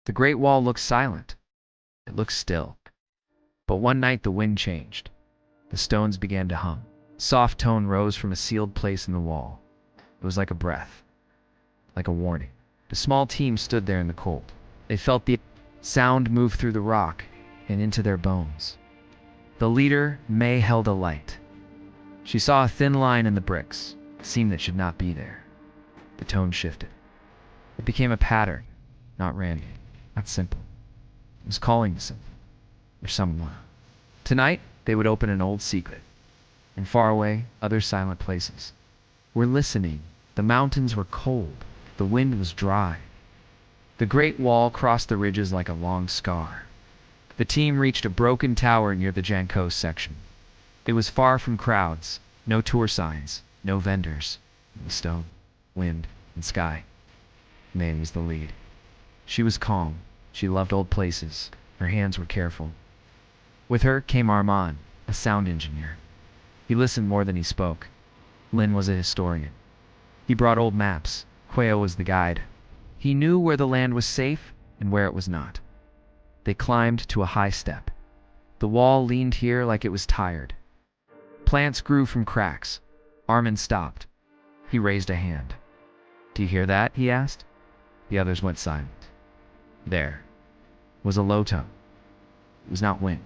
The Great Wall looked silent. It looked still. But one night the wind changed. The stones began to hum. A soft tone rose from a sealed place in the wall. It was like a breath, like a warning. The small team stood there in the cold. They felt the sound move through the rock and into their bones. The leader, May, held a light. She saw a thin line in the bricks, a seam that should not be there. The tone shifted. It became a pattern, not random, not simple. It was calling to something, or someone. Tonight, they would open an old secret. And far away, other silent places were listening. The mountains were cold. The wind was dry. The Great Wall crossed the ridges like a long scar. The team reached a broken tower near the Janko section. It was far from crowds, no tour signs, no vendors. Stone, wind, and sky. May was the lead. She was calm. She loved old places. Her hands were careful. With her came Armand, a sound engineer. He listened more than he spoke. Lin was a historian. He brought old maps. Quayo was the guide. He knew where the land was safe and where it was not. They climbed to a high step. The wall leaned here like it was tired. Plants grew from cracks. Armand stopped. He raised a hand. "Do you hear that?" he asked. The others went silent. There was a low tone. It was not wind.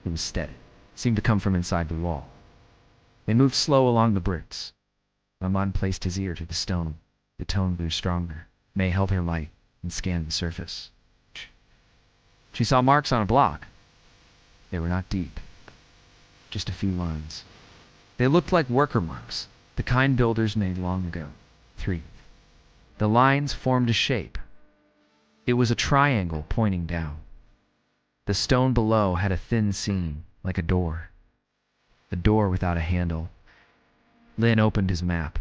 It was steady. It seemed to come from inside the wall. They moved slow along the bricks. Armand placed his ear to the stone. The tone grew stronger. May held her light and scanned the surface. She saw marks on a block. They were not deep, just a few lines. They looked like worker marks, the kind builders made long ago. 3. The lines formed a shape. It was a triangle pointing down. The stone below had a thin seam, like a door. A door without a handle. Lin opened his map.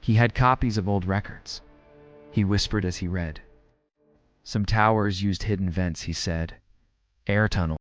He had copies of old records. He whispered as he read. Some towers used hidden vents, he said. Air tunnels.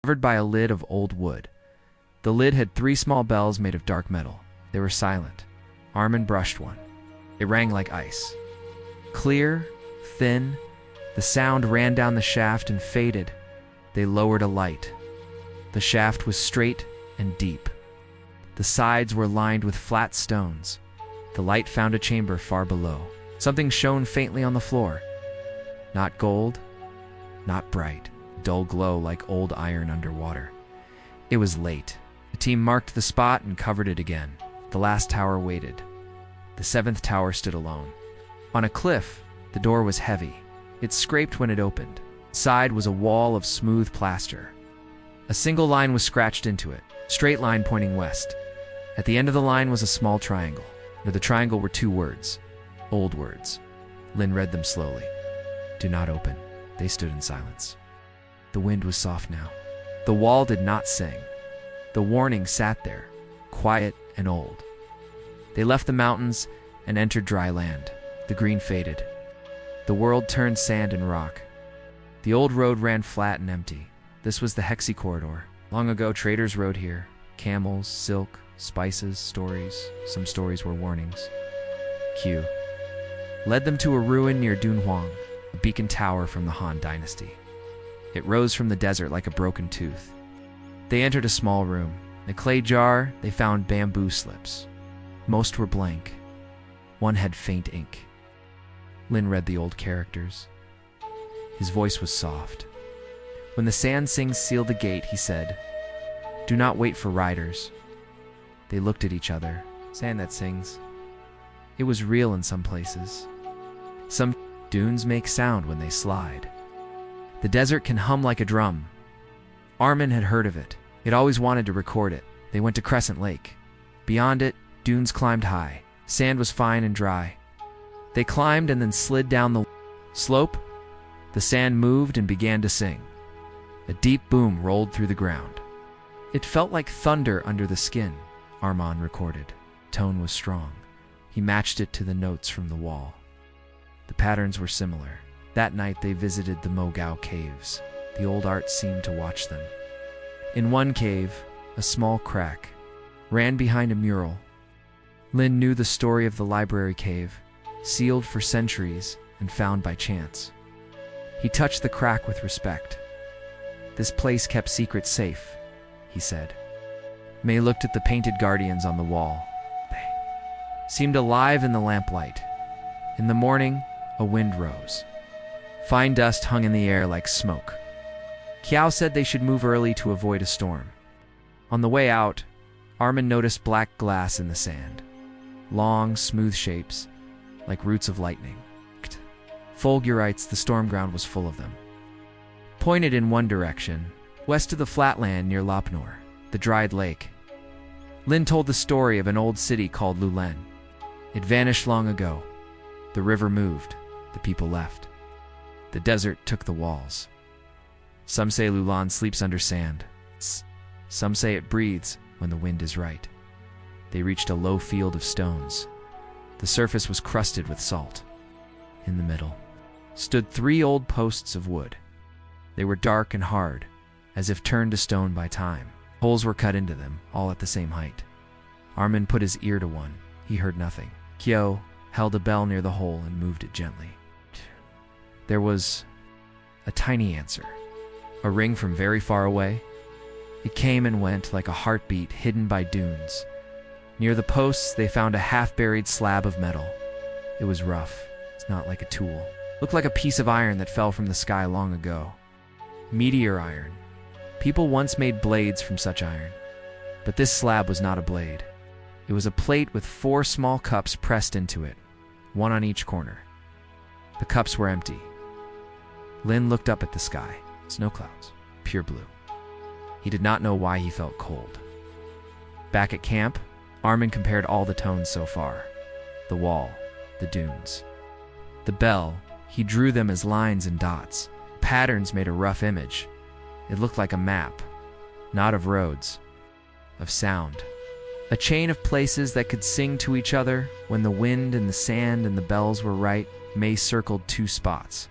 covered by a lid of old wood. The lid had 3 small bells made of dark metal. They were silent. Armin brushed one. It rang like ice. Clear, thin, the sound ran down the shaft and faded. They lowered a light. The shaft was straight and deep. The sides were lined with flat stones. The light found a chamber far below. Something shone faintly on the floor. Not gold, not bright, dull glow like old iron underwater. It was late. The team marked the spot and covered it again. The last tower waited. The 7th tower stood alone. On a cliff, the door was heavy. It scraped when it opened. Inside was a wall of smooth plaster. A single line was scratched into it, straight line pointing west. At the end of the line was a small triangle. Near the triangle were 2 words, old words. Lin read them slowly. Do not open. They stood in silence. The wind was soft now. The wall did not sing. The warning sat there, quiet and old. They left the mountains and entered dry land. The green faded. The world turned sand and rock. The old road ran flat and empty. This was the Hexi corridor. Long ago, traders rode here. Camels, silk, spices, stories. Some stories were warnings. Q led them to a ruin near Dunhuang, a beacon tower from the Han dynasty. It rose from the desert like a broken tooth. They entered a small room. In a clay jar, they found bamboo slips. Most were blank. One had faint ink. Lin read the old characters. His voice was soft. When the sand sings sealed the gate, he said, Do not wait for riders. They looked at each other. Sand that sings. It was real in some places. Some dunes make sound when they slide. The desert can hum like a drum. Armin had heard of it. He'd always wanted to record it. They went to Crescent Lake. Beyond it, dunes climbed high. Sand was fine and dry. They climbed and then slid down the slope. The sand moved and began to sing. A deep boom rolled through the ground. It felt like thunder under the skin, Armin recorded. Tone was strong. He matched it to the notes from the wall. The patterns were similar. That night they visited the Mogao caves. The old art seemed to watch them. In one cave, a small crack ran behind a mural. Lin knew the story of the library cave, sealed for centuries and found by chance. He touched the crack with respect. This place kept secrets safe, he said. May looked at the painted guardians on the wall. They seemed alive in the lamplight. In the morning, a wind rose. Fine dust hung in the air like smoke. Kiao said they should move early to avoid a storm. On the way out, Armin noticed black glass in the sand. Long, smooth shapes, like roots of lightning. Fulgurites, the storm ground was full of them. Pointed in one direction, west of the flatland near Lopnor, the dried lake. Lin told the story of an old city called Lulen. It vanished long ago. The river moved. The people left. The desert took the walls. Some say Lulan sleeps under sand. Some say it breathes when the wind is right. They reached a low field of stones. The surface was crusted with salt. In the middle stood 3 old posts of wood. They were dark and hard, as if turned to stone by time. Holes were cut into them, all at the same height. Armin put his ear to one. He heard nothing. Kyo held a bell near the hole and moved it gently. There was a tiny answer. A ring from very far away. It came and went like a heartbeat hidden by dunes. Near the posts, they found a half-buried slab of metal. It was rough. It's not like a tool. Looked like a piece of iron that fell from the sky long ago. Meteor iron. People once made blades from such iron. But this slab was not a blade. It was a plate with 4 small cups pressed into it, one on each corner. The cups were empty. Lin looked up at the sky. Snow clouds, pure blue. He did not know why he felt cold. Back at camp, Armin compared all the tones so far. The wall, the dunes. The bell, he drew them as lines and dots. Patterns made a rough image. It looked like a map, not of roads, of sound. A chain of places that could sing to each other when the wind and the sand and the bells were right. May circled 2 spots.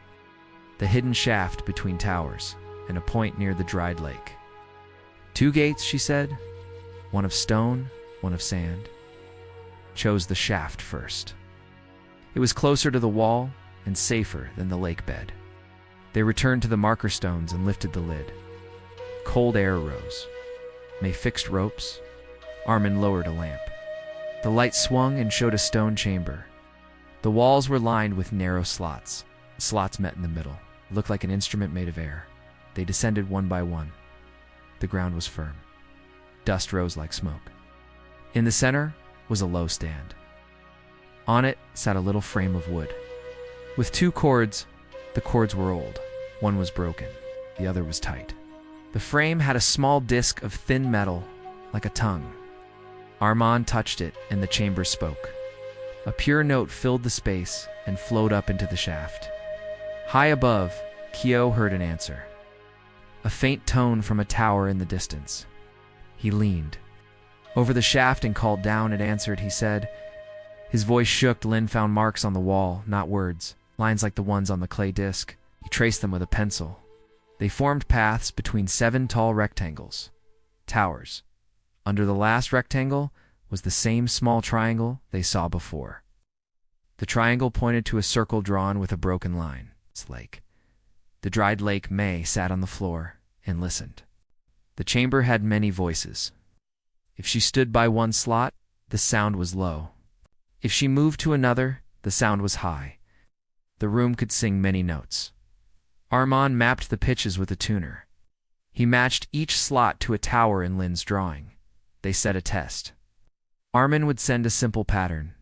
The hidden shaft between towers and a point near the dried lake. 2 gates, she said. One of stone, one of sand. Chose the shaft first. It was closer to the wall and safer than the lake bed. They returned to the marker stones and lifted the lid. Cold air rose. May fixed ropes. Armin lowered a lamp. The light swung and showed a stone chamber. The walls were lined with narrow slots. The slots met in the middle. It looked like an instrument made of air. They descended one by one. The ground was firm. Dust rose like smoke. In the center was a low stand. On it sat a little frame of wood. With 2 cords, the cords were old. One was broken, the other was tight. The frame had a small disc of thin metal, like a tongue. Armand touched it, and the chamber spoke. A pure note filled the space and flowed up into the shaft. High above, Kyo heard an answer. A faint tone from a tower in the distance. He leaned over the shaft and called down. It answered, he said. His voice shook. Lin found marks on the wall, not words. Lines like the ones on the clay disc. He traced them with a pencil. They formed paths between 7 tall rectangles. Towers. Under the last rectangle was the same small triangle they saw before. The triangle pointed to a circle drawn with a broken line. It's lake. The dried lake. May sat on the floor and listened. The chamber had many voices. If she stood by one slot, the sound was low. If she moved to another, the sound was high. The room could sing many notes. Armand mapped the pitches with a tuner. He matched each slot to a tower in Lin's drawing. They set a test. Armin would send a simple pattern.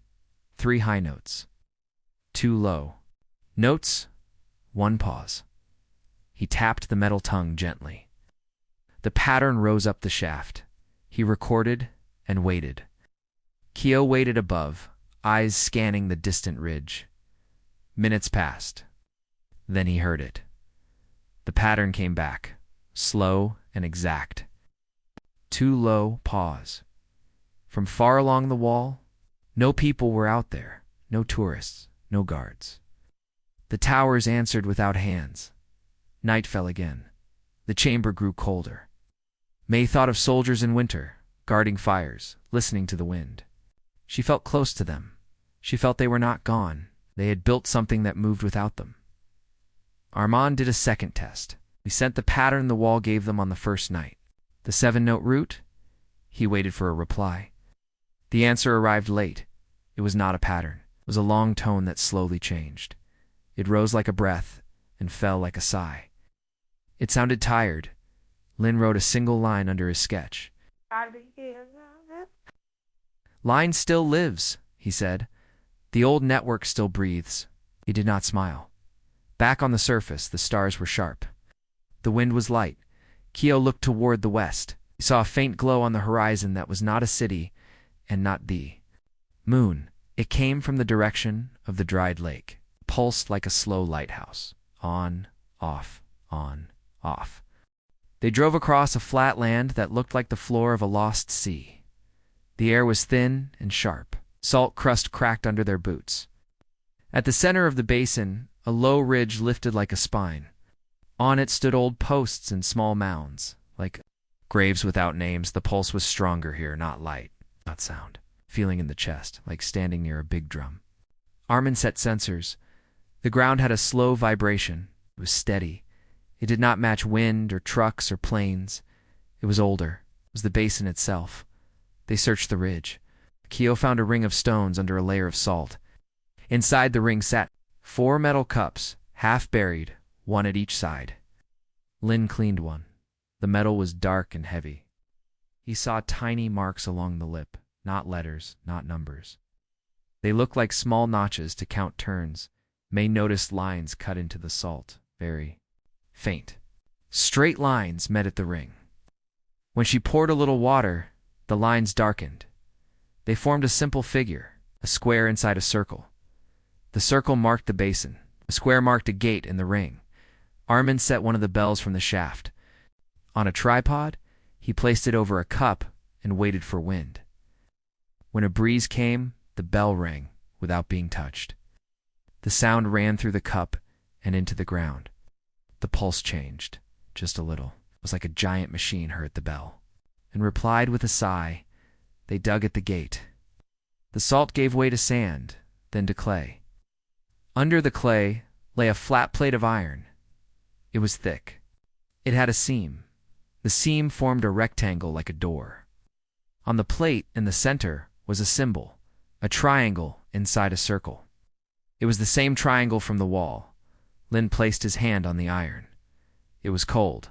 3 high notes. 2 low. Notes, 1 pause. He tapped the metal tongue gently. The pattern rose up the shaft. He recorded and waited. Kyo waited above, eyes scanning the distant ridge. Minutes passed. Then he heard it. The pattern came back, slow and exact. 2 low, pause. From far along the wall, no people were out there, no tourists, no guards. The towers answered without hands. Night fell again. The chamber grew colder. May thought of soldiers in winter, guarding fires, listening to the wind. She felt close to them. She felt they were not gone. They had built something that moved without them. Armand did a second test. He sent the pattern the wall gave them on the first night. The 7-note root? He waited for a reply. The answer arrived late. It was not a pattern. It was a long tone that slowly changed. It rose like a breath and fell like a sigh. It sounded tired. Lin wrote a single line under his sketch. Line still lives, he said. The old network still breathes. He did not smile. Back on the surface, the stars were sharp. The wind was light. Kyo looked toward the west. He saw a faint glow on the horizon that was not a city and not the moon. It came from the direction of the dried lake, pulsed like a slow lighthouse. On, off, on, off. They drove across a flat land that looked like the floor of a lost sea. The air was thin and sharp. Salt crust cracked under their boots. At the center of the basin, a low ridge lifted like a spine. On it stood old posts and small mounds, like graves without names. The pulse was stronger here, not light, not sound. Feeling in the chest, like standing near a big drum. Armin set sensors. The ground had a slow vibration. It was steady. It did not match wind or trucks or planes. It was older. It was the basin itself. They searched the ridge. Kyo found a ring of stones under a layer of salt. Inside the ring sat 4 metal cups, half buried, one at each side. Lin cleaned one. The metal was dark and heavy. He saw tiny marks along the lip, not letters, not numbers. They looked like small notches to count turns. May noticed lines cut into the salt, very faint. Straight lines met at the ring. When she poured a little water, the lines darkened. They formed a simple figure, a square inside a circle. The circle marked the basin. The square marked a gate in the ring. Armin set one of the bells from the shaft. On a tripod, he placed it over a cup and waited for wind. When a breeze came, the bell rang without being touched. The sound ran through the cup and into the ground. The pulse changed, just a little. It was like a giant machine heard the bell. and replied with a sigh. They dug at the gate. The salt gave way to sand, then to clay. Under the clay lay a flat plate of iron. It was thick. It had a seam. The seam formed a rectangle like a door. On the plate in the center was a symbol, a triangle inside a circle. It was the same triangle from the wall. Lin placed his hand on the iron. It was cold.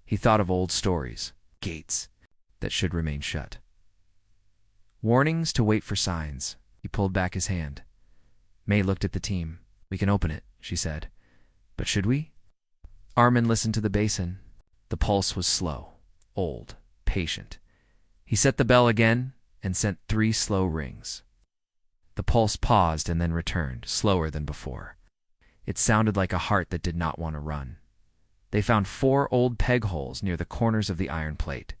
He thought of old stories, gates that should remain shut. Warnings to wait for signs. He pulled back his hand. May looked at the team. We can open it, she said. But should we? Armin listened to the basin. The pulse was slow, old, patient. He set the bell again and sent 3 slow rings. The pulse paused and then returned, slower than before. It sounded like a heart that did not want to run. They found 4 old peg holes near the corners of the iron plate.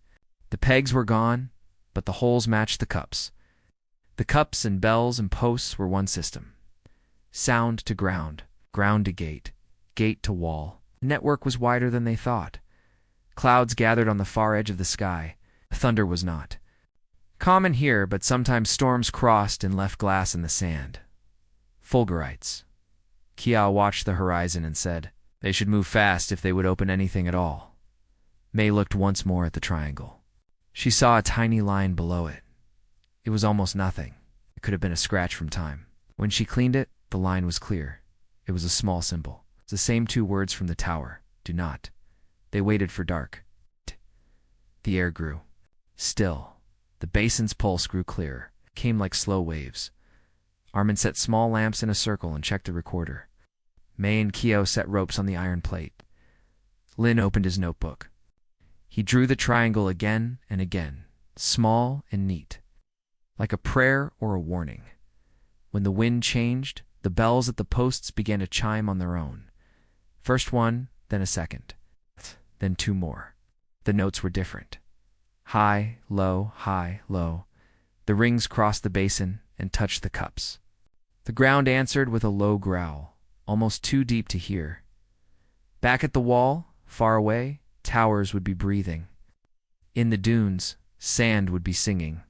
The pegs were gone, but the holes matched the cups. The cups and bells and posts were one system. Sound to ground, ground to gate, gate to wall. The network was wider than they thought. Clouds gathered on the far edge of the sky. Thunder was not. Common here, but sometimes storms crossed and left glass in the sand. Fulgurites. Kiao watched the horizon and said, they should move fast if they would open anything at all. May looked once more at the triangle. She saw a tiny line below it. It was almost nothing. It could have been a scratch from time. When she cleaned it, the line was clear. It was a small symbol. It's the same 2 words from the tower. Do not. They waited for dark. The air grew. Still. The basin's pulse grew clearer. It came like slow waves. Armin set small lamps in a circle and checked the recorder. May and Kyo set ropes on the iron plate. Lin opened his notebook. He drew the triangle again and again, small and neat, like a prayer or a warning. When the wind changed, the bells at the posts began to chime on their own. First one, then a second, then 2 more. The notes were different. High, low, high, low. The rings crossed the basin and touched the cups. The ground answered with a low growl, almost too deep to hear. Back at the wall, far away, towers would be breathing. In the dunes, sand would be singing.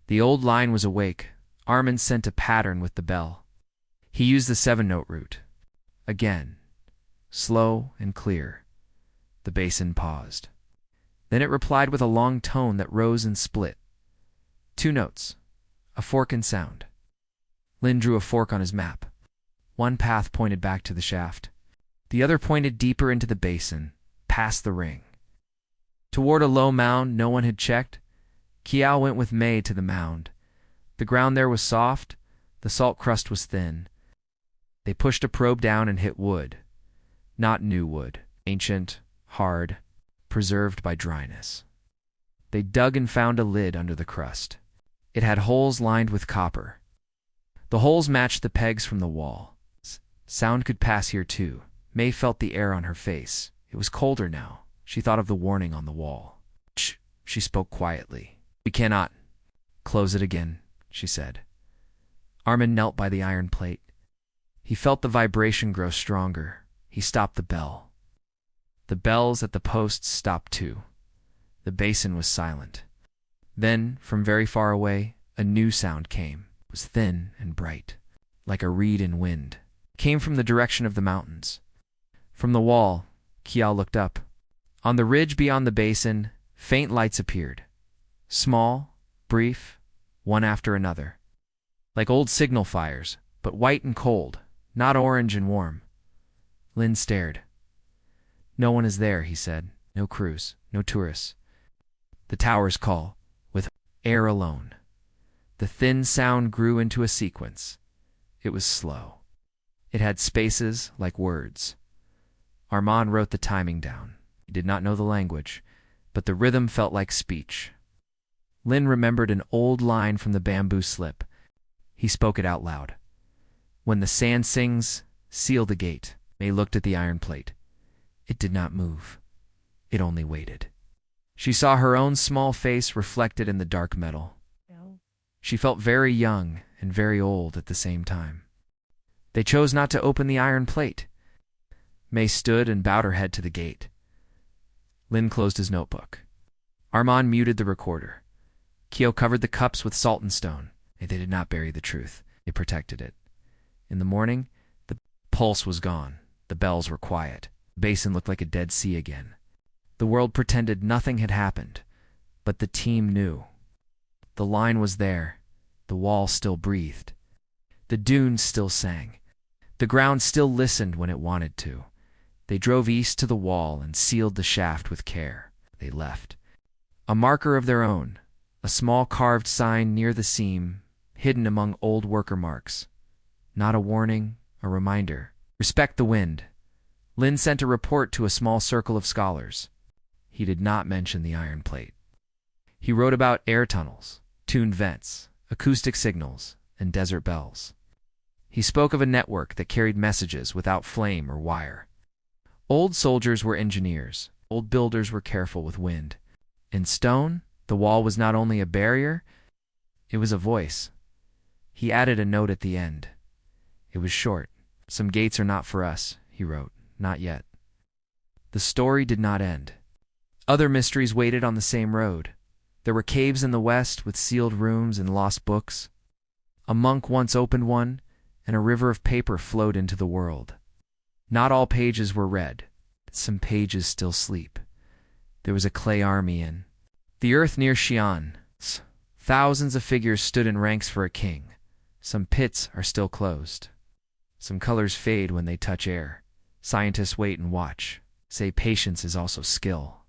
The old line was awake. Armin sent a pattern with the bell. He used the 7-note root. Again, slow and clear. The basin paused. Then it replied with a long tone that rose and split. 2 notes, a fork and sound. Lin drew a fork on his map. One path pointed back to the shaft. The other pointed deeper into the basin, past the ring. Toward a low mound no one had checked, Kiao went with May to the mound. The ground there was soft, the salt crust was thin. They pushed a probe down and hit wood. Not new wood, ancient, hard, preserved by dryness. They dug and found a lid under the crust. It had holes lined with copper. The holes matched the pegs from the wall. Sound could pass here too. May felt the air on her face. It was colder now. She thought of the warning on the wall. Shh, she spoke quietly. We cannot. Close it again, she said. Armin knelt by the iron plate. He felt the vibration grow stronger. He stopped the bell. The bells at the posts stopped too. The basin was silent. Then, from very far away, a new sound came. It was thin and bright, like a reed in wind. It came from the direction of the mountains. From the wall, Kiao looked up. On the ridge beyond the basin, faint lights appeared. Small, brief, one after another. Like old signal fires, but white and cold, not orange and warm. Lin stared. No one is there, he said. No crews, no tourists. The towers call, with air alone. The thin sound grew into a sequence. It was slow. It had spaces like words. Armand wrote the timing down. He did not know the language, but the rhythm felt like speech. Lin remembered an old line from the bamboo slip. He spoke it out loud. When the sand sings, seal the gate. May looked at the iron plate. It did not move. It only waited. She saw her own small face reflected in the dark metal. She felt very young and very old at the same time. They chose not to open the iron plate. May stood and bowed her head to the gate. Lin closed his notebook. Armand muted the recorder. Keo covered the cups with salt and stone. They did not bury the truth. They protected it. In the morning, the pulse was gone. The bells were quiet. The basin looked like a dead sea again. The world pretended nothing had happened, but the team knew. The line was there. The wall still breathed. The dunes still sang. The ground still listened when it wanted to. They drove east to the wall and sealed the shaft with care. They left. A marker of their own, a small carved sign near the seam, hidden among old worker marks. Not a warning, a reminder. Respect the wind. Lin sent a report to a small circle of scholars. He did not mention the iron plate. He wrote about air tunnels, tuned vents, acoustic signals, and desert bells. He spoke of a network that carried messages without flame or wire. Old soldiers were engineers. Old builders were careful with wind. In stone, the wall was not only a barrier, it was a voice. He added a note at the end. It was short. Some gates are not for us, he wrote. Not yet. The story did not end. Other mysteries waited on the same road. There were caves in the west with sealed rooms and lost books. A monk once opened one, and a river of paper flowed into the world. Not all pages were read. Some pages still sleep. There was a clay army in the earth near Xi'an. Thousands of figures stood in ranks for a king. Some pits are still closed. Some colors fade when they touch air. Scientists wait and watch. Say patience is also skill.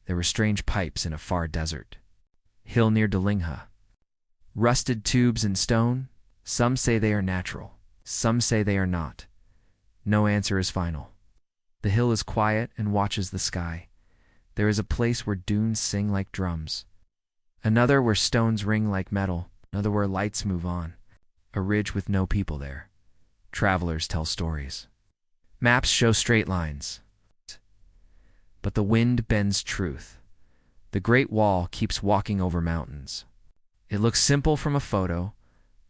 There were strange pipes in a far desert. Hill near Delingha. Rusted tubes in stone. Some say they are natural. Some say they are not. No answer is final. The hill is quiet and watches the sky. There is a place where dunes sing like drums. Another where stones ring like metal. Another where lights move on. A ridge with no people there. Travelers tell stories. Maps show straight lines. But the wind bends truth. The Great Wall keeps walking over mountains. It looks simple from a photo,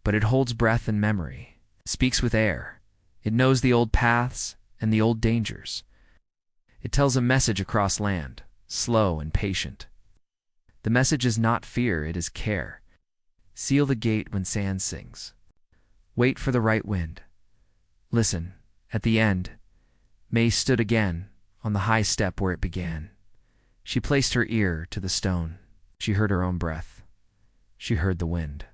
but it holds breath and memory. It speaks with air. It knows the old paths and the old dangers. It tells a message across land, slow and patient. The message is not fear, it is care. Seal the gate when sand sings. Wait for the right wind. Listen, at the end, May stood again on the high step where it began. She placed her ear to the stone. She heard her own breath. She heard the wind.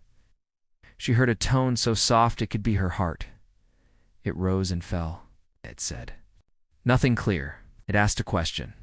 She heard a tone so soft it could be her heart. It rose and fell. It said. Nothing clear. It asked a question.